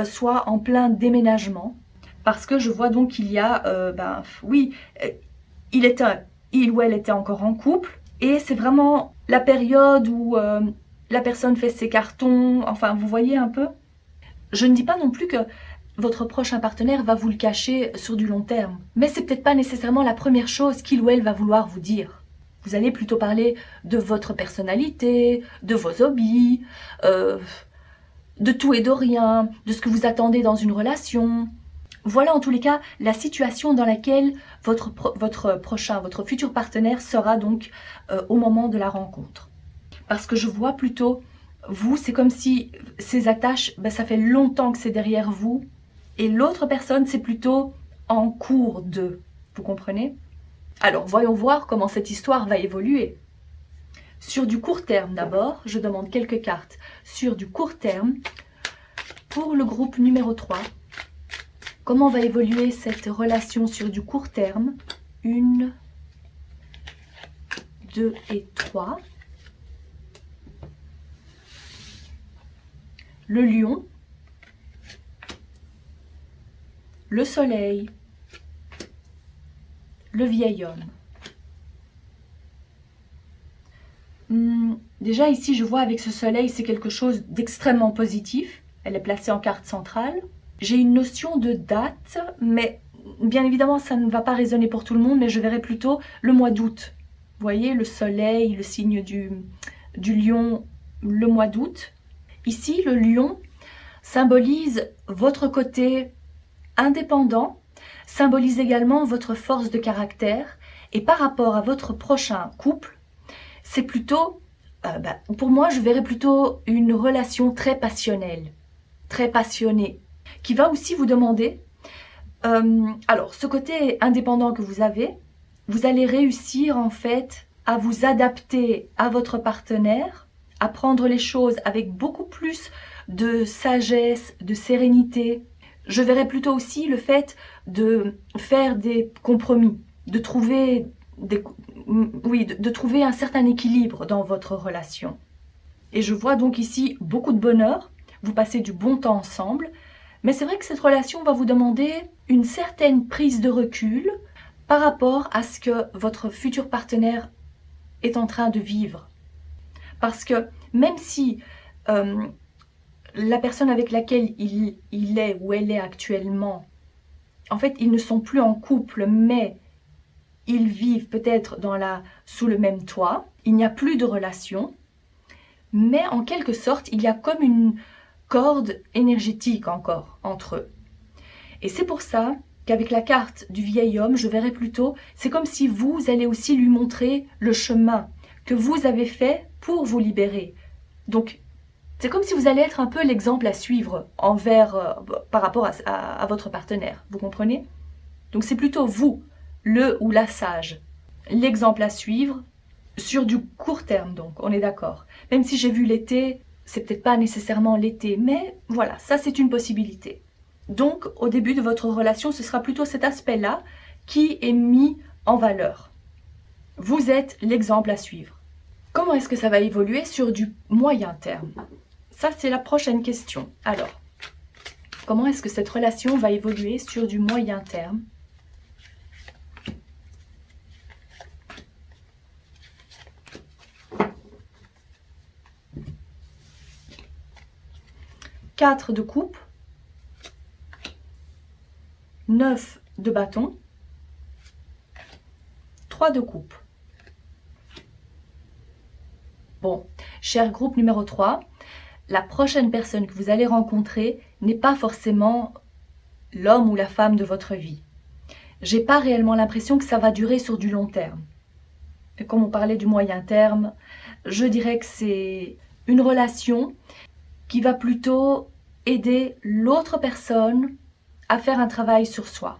soit en plein déménagement, parce que je vois donc qu'il y a, il ou elle était encore en couple, et c'est vraiment la période où la personne fait ses cartons, enfin vous voyez un peu. Je ne dis pas non plus que votre prochain partenaire va vous le cacher sur du long terme, mais c'est peut-être pas nécessairement la première chose qu'il ou elle va vouloir vous dire. Vous allez plutôt parler de votre personnalité, de vos hobbies, de tout et de rien, de ce que vous attendez dans une relation. Voilà en tous les cas la situation dans laquelle votre futur partenaire sera donc au moment de la rencontre. Parce que je vois plutôt, vous, c'est comme si ces attaches, ça fait longtemps que c'est derrière vous, et l'autre personne, c'est plutôt en cours de. Vous comprenez? Alors, voyons voir comment cette histoire va évoluer. Sur du court terme d'abord, je demande quelques cartes. Sur du court terme, pour le groupe numéro 3, comment va évoluer cette relation sur du court terme? 1, 2 et 3. Le lion, le soleil, le vieil homme. Déjà ici, je vois avec ce soleil, c'est quelque chose d'extrêmement positif. Elle est placée en carte centrale. J'ai une notion de date, mais bien évidemment, ça ne va pas résonner pour tout le monde, mais je verrai plutôt le mois d'août. Vous voyez, le soleil, le signe du lion, le mois d'août. Ici, le lion symbolise votre côté indépendant, symbolise également votre force de caractère. Et par rapport à votre prochain couple, c'est plutôt, pour moi, je verrais plutôt une relation très passionnelle, très passionnée, qui va aussi vous demander, alors ce côté indépendant que vous avez, vous allez réussir en fait à vous adapter à votre partenaire, à prendre les choses avec beaucoup plus de sagesse, de sérénité. Je verrais plutôt aussi le fait de faire des compromis, de trouver de trouver un certain équilibre dans votre relation. Et je vois donc ici beaucoup de bonheur, vous passez du bon temps ensemble, mais c'est vrai que cette relation va vous demander une certaine prise de recul par rapport à ce que votre futur partenaire est en train de vivre. Parce que même si la personne avec laquelle il est ou elle est actuellement, en fait, ils ne sont plus en couple, mais ils vivent peut-être sous le même toit, il n'y a plus de relation, mais en quelque sorte, il y a comme une corde énergétique encore entre eux. Et c'est pour ça qu'avec la carte du vieil homme, je verrais plutôt, c'est comme si vous allez aussi lui montrer le chemin que vous avez fait pour vous libérer. Donc, c'est comme si vous allez être un peu l'exemple à suivre par rapport à votre partenaire, vous comprenez? Donc c'est plutôt vous, le ou la sage, l'exemple à suivre sur du court terme, donc on est d'accord. Même si j'ai vu l'été, c'est peut-être pas nécessairement l'été, mais voilà, ça c'est une possibilité. Donc au début de votre relation, ce sera plutôt cet aspect-là qui est mis en valeur. Vous êtes l'exemple à suivre. Comment est-ce que ça va évoluer sur du moyen terme? Ça c'est la prochaine question. Alors, comment est-ce que cette relation va évoluer sur du moyen terme? Quatre de coupe, 9 de bâton, 3 de coupe. Bon, cher groupe numéro 3, la prochaine personne que vous allez rencontrer n'est pas forcément l'homme ou la femme de votre vie. J'ai pas réellement l'impression que ça va durer sur du long terme. Et comme on parlait du moyen terme, je dirais que c'est une relation qui va plutôt aider l'autre personne à faire un travail sur soi.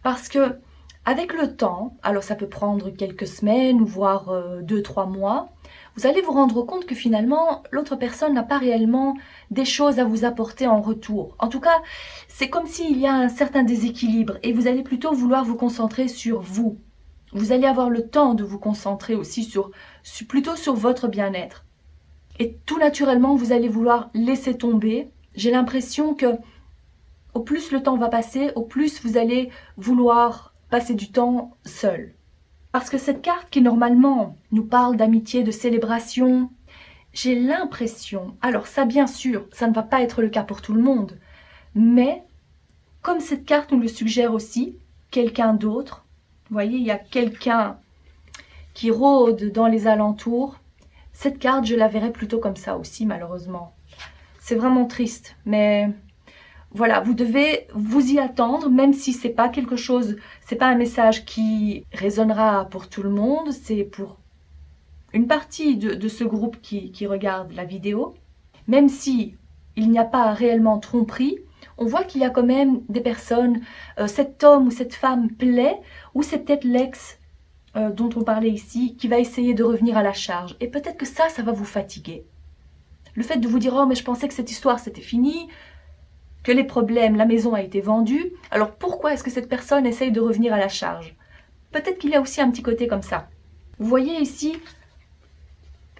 Parce que avec le temps, alors ça peut prendre quelques semaines, voire 2-3 mois, vous allez vous rendre compte que finalement, l'autre personne n'a pas réellement des choses à vous apporter en retour. En tout cas, c'est comme s'il y a un certain déséquilibre et vous allez plutôt vouloir vous concentrer sur vous. Vous allez avoir le temps de vous concentrer aussi plutôt sur votre bien-être. Et tout naturellement, vous allez vouloir laisser tomber. J'ai l'impression que au plus le temps va passer, au plus vous allez vouloir passer du temps seul. Parce que cette carte qui normalement nous parle d'amitié, de célébration, j'ai l'impression, alors ça bien sûr, ça ne va pas être le cas pour tout le monde, mais comme cette carte nous le suggère aussi, quelqu'un d'autre, vous voyez, il y a quelqu'un qui rôde dans les alentours, cette carte je la verrais plutôt comme ça aussi malheureusement. C'est vraiment triste, mais voilà, vous devez vous y attendre, même si c'est pas quelque chose, c'est pas un message qui résonnera pour tout le monde, c'est pour une partie de ce groupe qui regarde la vidéo. Même si il n'y a pas réellement tromperie, on voit qu'il y a quand même des personnes, cet homme ou cette femme plaît, ou c'est peut-être l'ex dont on parlait ici, qui va essayer de revenir à la charge. Et peut-être que ça va vous fatiguer. Le fait de vous dire « Oh, mais je pensais que cette histoire, c'était fini », que les problèmes, la maison a été vendue, alors pourquoi est-ce que cette personne essaye de revenir à la charge? Peut-être qu'il y a aussi un petit côté comme ça. Vous voyez ici,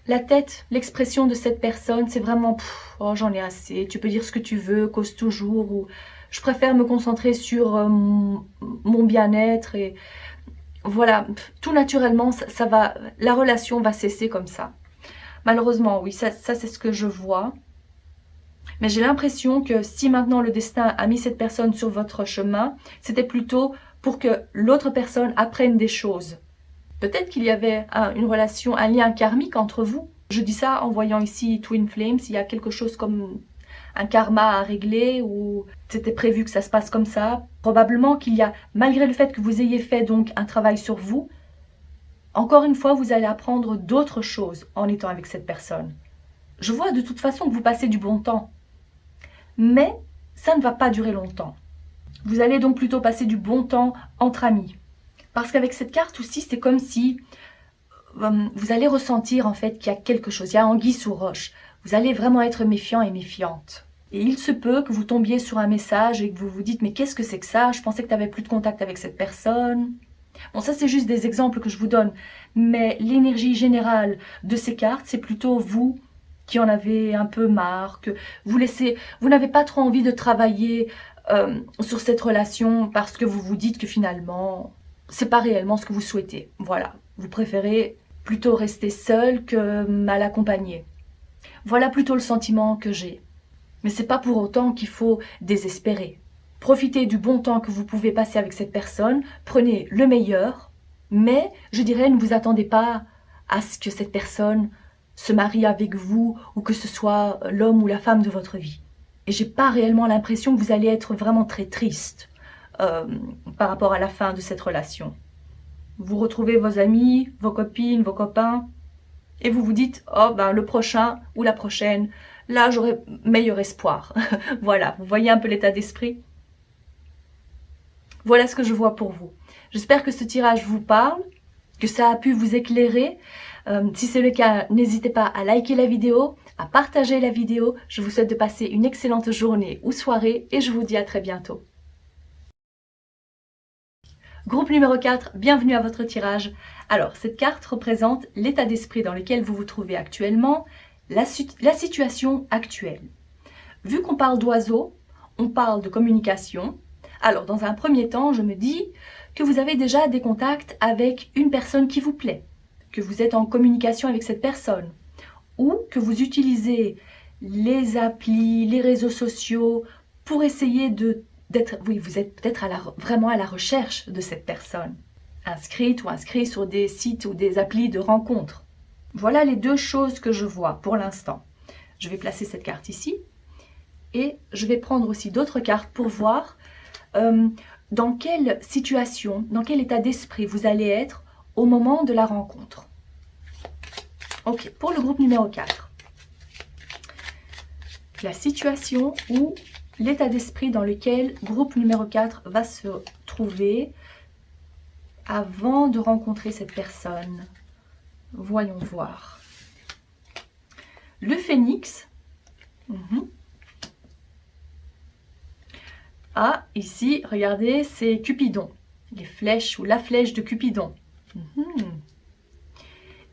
la tête, l'expression de cette personne, c'est vraiment « Oh, j'en ai assez, tu peux dire ce que tu veux, cause toujours » ou « Je préfère me concentrer sur mon bien-être » et voilà, tout naturellement, la relation va cesser comme ça. Malheureusement, oui, ça c'est ce que je vois. Mais j'ai l'impression que si maintenant le destin a mis cette personne sur votre chemin, c'était plutôt pour que l'autre personne apprenne des choses. Peut-être qu'il y avait une relation, un lien karmique entre vous. Je dis ça en voyant ici Twin Flames, il y a quelque chose comme un karma à régler ou c'était prévu que ça se passe comme ça. Probablement qu'il y a, malgré le fait que vous ayez fait donc un travail sur vous, encore une fois, vous allez apprendre d'autres choses en étant avec cette personne. Je vois de toute façon que vous passez du bon temps. Mais ça ne va pas durer longtemps. Vous allez donc plutôt passer du bon temps entre amis. Parce qu'avec cette carte aussi, c'est comme si vous allez ressentir en fait qu'il y a quelque chose, il y a anguille sous roche. Vous allez vraiment être méfiant et méfiante. Et il se peut que vous tombiez sur un message et que vous vous dites « Mais qu'est-ce que c'est que ça? Je pensais que tu n'avais plus de contact avec cette personne. » Bon, ça c'est juste des exemples que je vous donne. Mais l'énergie générale de ces cartes, c'est plutôt vous qui en avez un peu marre, que vous n'avez pas trop envie de travailler sur cette relation parce que vous vous dites que finalement, c'est pas réellement ce que vous souhaitez. Voilà, vous préférez plutôt rester seul que mal accompagné. Voilà plutôt le sentiment que j'ai. Mais c'est pas pour autant qu'il faut désespérer. Profitez du bon temps que vous pouvez passer avec cette personne, prenez le meilleur, mais je dirais ne vous attendez pas à ce que cette personne se marie avec vous ou que ce soit l'homme ou la femme de votre vie. Et j'ai pas réellement l'impression que vous allez être vraiment très triste par rapport à la fin de cette relation. Vous retrouvez vos amis, vos copines, vos copains et vous vous dites « Oh, ben le prochain ou la prochaine, là j'aurai meilleur espoir. » Voilà, vous voyez un peu l'état d'esprit. Voilà ce que je vois pour vous. J'espère que ce tirage vous parle, que ça a pu vous éclairer. Si c'est le cas, n'hésitez pas à liker la vidéo, à partager la vidéo. Je vous souhaite de passer une excellente journée ou soirée et je vous dis à très bientôt. Groupe numéro 4, bienvenue à votre tirage. Alors, cette carte représente l'état d'esprit dans lequel vous vous trouvez actuellement, la situation actuelle. Vu qu'on parle d'oiseaux, on parle de communication. Alors, dans un premier temps, je me dis que vous avez déjà des contacts avec une personne qui vous plaît, que vous êtes en communication avec cette personne, ou que vous utilisez les applis, les réseaux sociaux pour essayer oui, vous êtes peut-être vraiment à la recherche de cette personne, inscrite ou inscrit sur des sites ou des applis de rencontres. Voilà les deux choses que je vois pour l'instant. Je vais placer cette carte ici et je vais prendre aussi d'autres cartes pour voir dans quelle situation, dans quel état d'esprit vous allez être au moment de la rencontre. Ok, pour le groupe numéro 4. La situation ou l'état d'esprit dans lequel groupe numéro 4 va se trouver avant de rencontrer cette personne. Voyons voir. Le phénix. Ah, ici, regardez, c'est Cupidon. Les flèches ou la flèche de Cupidon.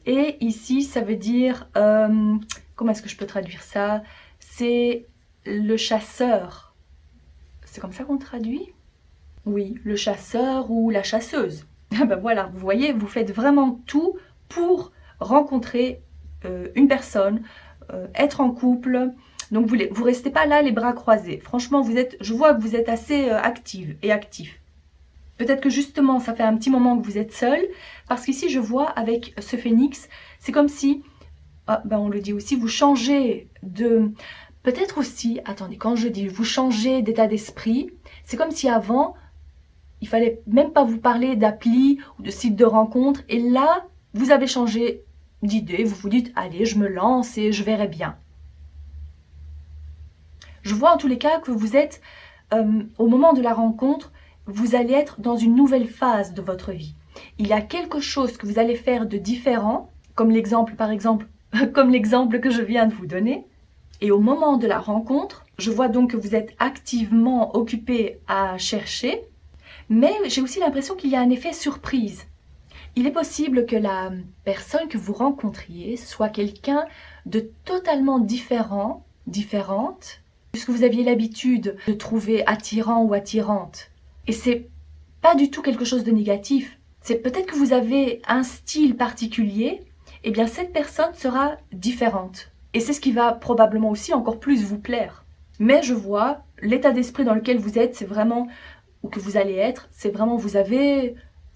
Et ici, ça veut dire... comment est-ce que je peux traduire ça? C'est le chasseur. C'est comme ça qu'on traduit? Oui, le chasseur ou la chasseuse. Ben voilà, vous voyez, vous faites vraiment tout pour rencontrer une personne, être en couple. Donc vous ne restez pas là les bras croisés. Franchement, je vois que vous êtes assez active et actif. Peut-être que justement, ça fait un petit moment que vous êtes seul. Parce qu'ici, je vois avec ce phénix, c'est comme si, on le dit aussi, vous changez de... Peut-être aussi, attendez, quand je dis vous changez d'état d'esprit, c'est comme si avant, il fallait même pas vous parler d'appli ou de site de rencontre. Et là, vous avez changé d'idée. Vous vous dites, allez, je me lance et je verrai bien. Je vois en tous les cas que vous êtes, au moment de la rencontre, vous allez être dans une nouvelle phase de votre vie. Il y a quelque chose que vous allez faire de différent, comme l'exemple, par exemple, comme l'exemple que je viens de vous donner. Et au moment de la rencontre, je vois donc que vous êtes activement occupé à chercher, mais j'ai aussi l'impression qu'il y a un effet surprise. Il est possible que la personne que vous rencontriez soit quelqu'un de totalement différente, puisque vous aviez l'habitude de trouver attirant ou attirante. Et c'est pas du tout quelque chose de négatif. C'est peut-être que vous avez un style particulier, et bien cette personne sera différente. Et c'est ce qui va probablement aussi encore plus vous plaire. Mais je vois, l'état d'esprit dans lequel vous êtes, c'est vraiment, ou que vous allez être, c'est vraiment, vous avez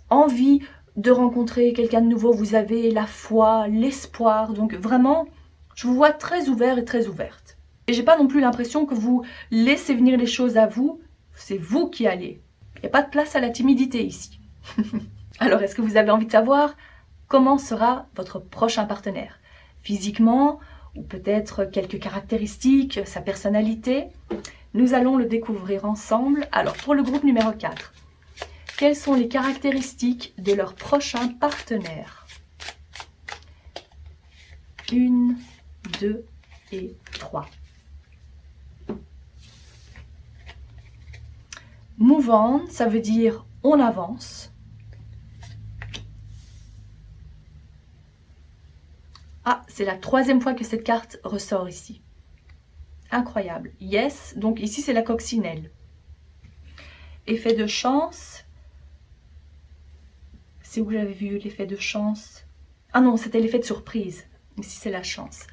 envie de rencontrer quelqu'un de nouveau, vous avez la foi, l'espoir. Donc vraiment, je vous vois très ouvert et très ouverte. Et j'ai pas non plus l'impression que vous laissez venir les choses à vous, c'est vous qui allez. Il n'y a pas de place à la timidité ici. Alors, est-ce que vous avez envie de savoir comment sera votre prochain partenaire? Physiquement, ou peut-être quelques caractéristiques, sa personnalité? Nous allons le découvrir ensemble. Alors, pour le groupe numéro 4, quelles sont les caractéristiques de leur prochain partenaire? 1, 2 et 3. Move on, ça veut dire on avance. Ah, c'est la troisième fois que cette carte ressort ici. Incroyable. Yes, donc ici c'est la coccinelle. Effet de chance. C'est où j'avais vu l'effet de chance? Ah non, c'était l'effet de surprise. Ici c'est la chance.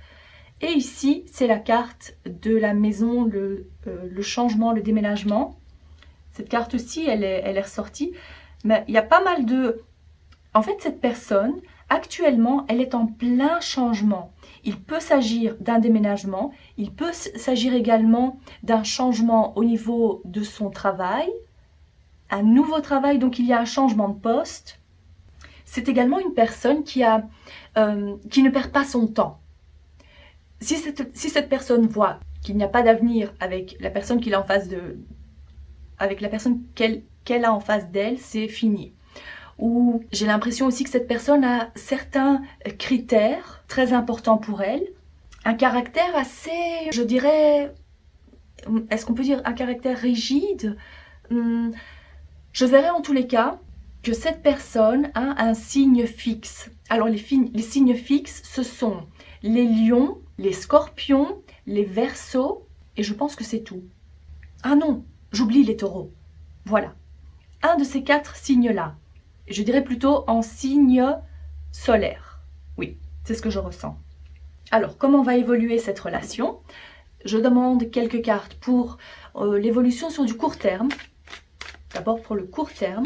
Et ici c'est la carte de la maison, le changement, le déménagement. Cette carte-ci, elle est ressortie. Mais il y a pas mal de... En fait, cette personne, actuellement, elle est en plein changement. Il peut s'agir d'un déménagement. Il peut s'agir également d'un changement au niveau de son travail. Un nouveau travail, donc il y a un changement de poste. C'est également une personne qui ne perd pas son temps. Si cette personne voit qu'il n'y a pas d'avenir avec la personne qu'il a en face avec la personne qu'elle a en face d'elle, c'est fini. Ou j'ai l'impression aussi que cette personne a certains critères très importants pour elle. Un caractère assez, je dirais, est-ce qu'on peut dire un caractère rigide? Je verrais en tous les cas que cette personne a un signe fixe. Alors les signes fixes, ce sont les lions, les scorpions, les verseaux, et je pense que c'est tout. Ah non, j'oublie les taureaux. Voilà. Un de ces 4 signes-là. Je dirais plutôt en signe solaire. Oui, c'est ce que je ressens. Alors, comment va évoluer cette relation? Je demande quelques cartes pour l'évolution sur du court terme. D'abord pour le court terme.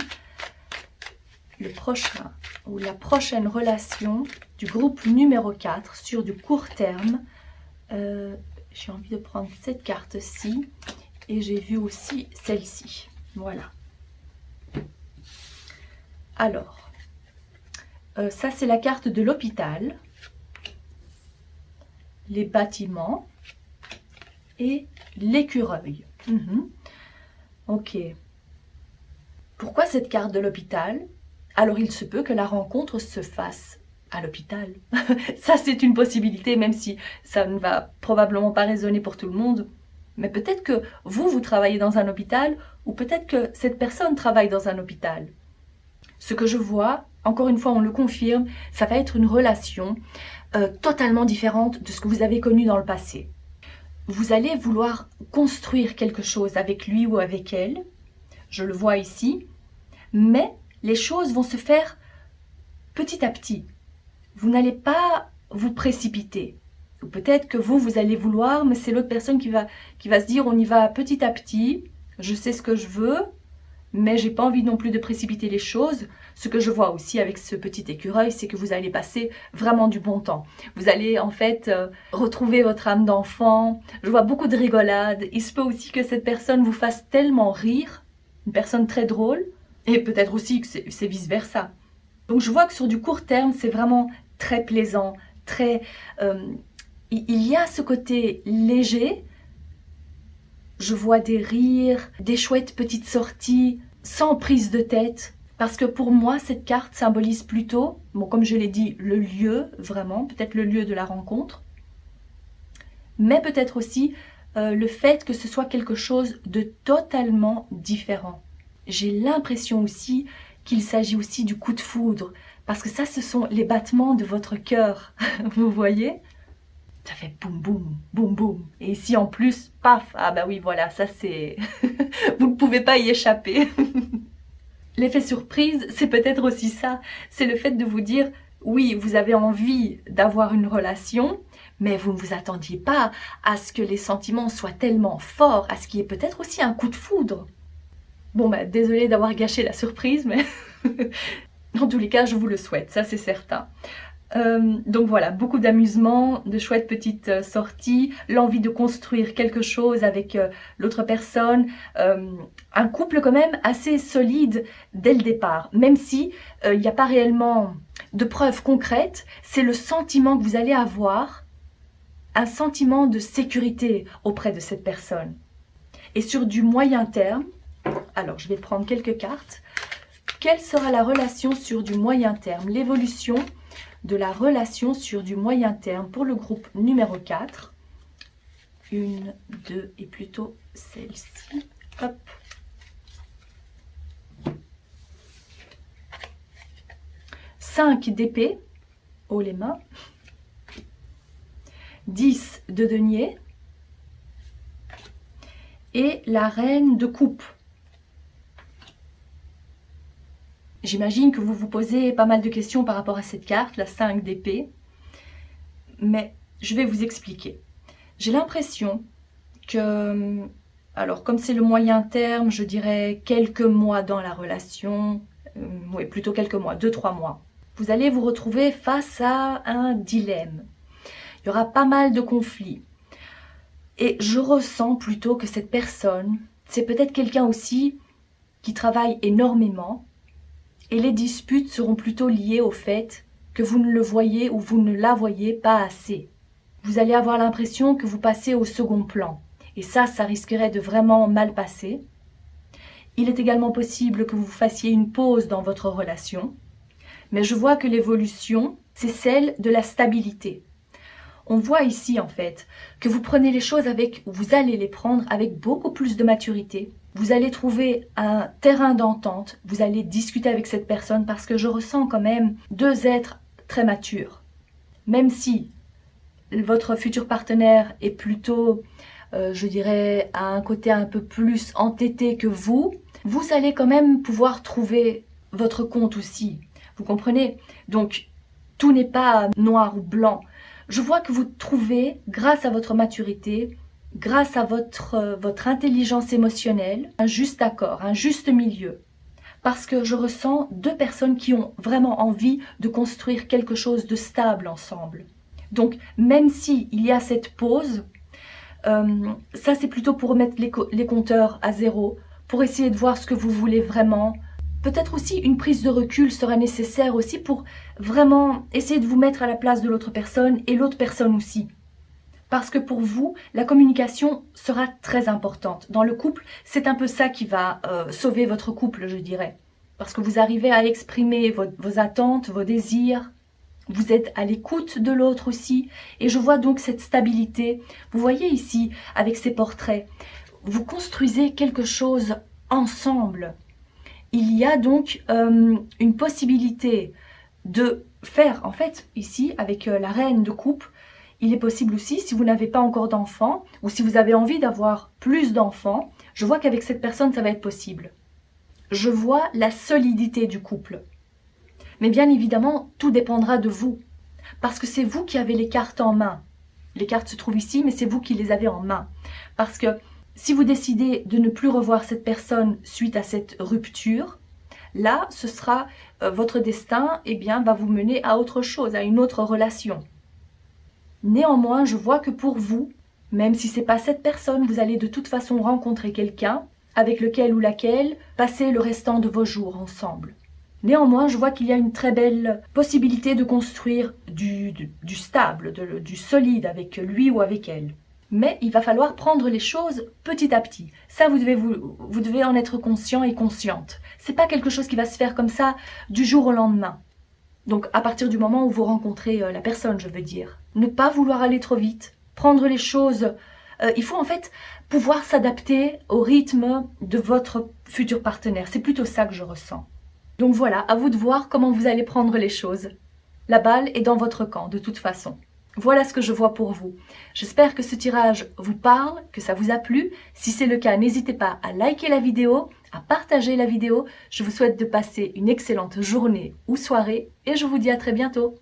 Le prochain ou la prochaine relation du groupe numéro 4 sur du court terme. J'ai envie de prendre cette carte-ci. Et j'ai vu aussi celle-ci. Voilà. Alors, ça c'est la carte de l'hôpital, les bâtiments et l'écureuil. Ok. Pourquoi cette carte de l'hôpital? Alors il se peut que la rencontre se fasse à l'hôpital. Ça c'est une possibilité, même si ça ne va probablement pas résonner pour tout le monde. Mais peut-être que vous travaillez dans un hôpital, ou peut-être que cette personne travaille dans un hôpital. Ce que je vois, encore une fois on le confirme, ça va être une relation totalement différente de ce que vous avez connu dans le passé. Vous allez vouloir construire quelque chose avec lui ou avec elle, je le vois ici, mais les choses vont se faire petit à petit. Vous n'allez pas vous précipiter. Ou peut-être que vous allez vouloir, mais c'est l'autre personne qui va se dire on y va petit à petit, je sais ce que je veux, mais j'ai pas envie non plus de précipiter les choses. Ce que je vois aussi avec ce petit écureuil, c'est que vous allez passer vraiment du bon temps. Vous allez en fait retrouver votre âme d'enfant. Je vois beaucoup de rigolade. Il se peut aussi que cette personne vous fasse tellement rire, une personne très drôle, et peut-être aussi que c'est vice-versa. Donc je vois que sur du court terme, c'est vraiment très plaisant, très... il y a ce côté léger. Je vois des rires, des chouettes petites sorties, sans prise de tête. Parce que pour moi, cette carte symbolise plutôt, bon, comme je l'ai dit, le lieu, vraiment, peut-être le lieu de la rencontre. Mais peut-être aussi le fait que ce soit quelque chose de totalement différent. J'ai l'impression aussi qu'il s'agit aussi du coup de foudre. Parce que ça, ce sont les battements de votre cœur. Vous voyez ? Ça fait boum boum, boum boum. Et ici en plus, paf, ah bah oui voilà, ça c'est... Vous ne pouvez pas y échapper. L'effet surprise, c'est peut-être aussi ça. C'est le fait de vous dire, oui, vous avez envie d'avoir une relation, mais vous ne vous attendiez pas à ce que les sentiments soient tellement forts, à ce qu'il y ait peut-être aussi un coup de foudre. Bon bah désolée d'avoir gâché la surprise, mais... En tous les cas, je vous le souhaite, ça c'est certain. Donc voilà, beaucoup d'amusement, de chouettes petites sorties, l'envie de construire quelque chose avec l'autre personne, un couple quand même assez solide dès le départ, même si il n'y a pas réellement de preuves concrètes, c'est le sentiment que vous allez avoir, un sentiment de sécurité auprès de cette personne. Et sur du moyen terme, alors je vais prendre quelques cartes, quelle sera la relation sur du moyen terme, l'évolution de la relation sur du moyen terme pour le groupe numéro 4. 1, 2 et plutôt celle-ci. Hop. Cinq d'épée, haut les mains. 10 de denier. Et la reine de coupe. J'imagine que vous vous posez pas mal de questions par rapport à cette carte, la 5 d'épée. Mais je vais vous expliquer. J'ai l'impression que, alors comme c'est le moyen terme, je dirais quelques mois dans la relation, oui plutôt quelques mois, 2-3 mois. Vous allez vous retrouver face à un dilemme. Il y aura pas mal de conflits. Et je ressens plutôt que cette personne, c'est peut-être quelqu'un aussi qui travaille énormément. Et les disputes seront plutôt liées au fait que vous ne le voyez ou vous ne la voyez pas assez. Vous allez avoir l'impression que vous passez au second plan. Et ça risquerait de vraiment mal passer. Il est également possible que vous fassiez une pause dans votre relation. Mais je vois que l'évolution, c'est celle de la stabilité. On voit ici en fait que vous prenez les choses vous allez les prendre avec beaucoup plus de maturité. Vous allez trouver un terrain d'entente, vous allez discuter avec cette personne parce que je ressens quand même deux êtres très matures. Même si votre futur partenaire est plutôt, je dirais, à un côté un peu plus entêté que vous allez quand même pouvoir trouver votre compte aussi. Vous comprenez? Donc, tout n'est pas noir ou blanc. Je vois que vous trouvez, grâce à votre maturité, grâce à votre intelligence émotionnelle, un juste accord, un juste milieu. Parce que je ressens deux personnes qui ont vraiment envie de construire quelque chose de stable ensemble. Donc, même s'il y a cette pause, ça c'est plutôt pour remettre les compteurs à zéro, pour essayer de voir ce que vous voulez vraiment. Peut-être aussi une prise de recul sera nécessaire aussi pour vraiment essayer de vous mettre à la place de l'autre personne et l'autre personne aussi. Parce que pour vous, la communication sera très importante. Dans le couple, c'est un peu ça qui va sauver votre couple, je dirais. Parce que vous arrivez à exprimer vos attentes, vos désirs. Vous êtes à l'écoute de l'autre aussi. Et je vois donc cette stabilité. Vous voyez ici, avec ces portraits, vous construisez quelque chose ensemble. Il y a donc une possibilité de faire, en fait, ici, avec la reine de coupe, il est possible aussi, si vous n'avez pas encore d'enfants, ou si vous avez envie d'avoir plus d'enfants, je vois qu'avec cette personne, ça va être possible. Je vois la solidité du couple. Mais bien évidemment, tout dépendra de vous. Parce que c'est vous qui avez les cartes en main. Les cartes se trouvent ici, mais c'est vous qui les avez en main. Parce que si vous décidez de ne plus revoir cette personne suite à cette rupture, là, ce sera votre destin, va vous mener à autre chose, à une autre relation. Néanmoins, je vois que pour vous, même si ce n'est pas cette personne, vous allez de toute façon rencontrer quelqu'un avec lequel ou laquelle passer le restant de vos jours ensemble. Néanmoins, je vois qu'il y a une très belle possibilité de construire du stable, du solide avec lui ou avec elle. Mais il va falloir prendre les choses petit à petit. Ça, vous devez en être conscient et consciente. Ce n'est pas quelque chose qui va se faire comme ça du jour au lendemain. Donc à partir du moment où vous rencontrez la personne, je veux dire. Ne pas vouloir aller trop vite, prendre les choses. Il faut en fait pouvoir s'adapter au rythme de votre futur partenaire. C'est plutôt ça que je ressens. Donc voilà, à vous de voir comment vous allez prendre les choses. La balle est dans votre camp, de toute façon. Voilà ce que je vois pour vous. J'espère que ce tirage vous parle, que ça vous a plu. Si c'est le cas, n'hésitez pas à liker la vidéo, à partager la vidéo. Je vous souhaite de passer une excellente journée ou soirée et je vous dis à très bientôt.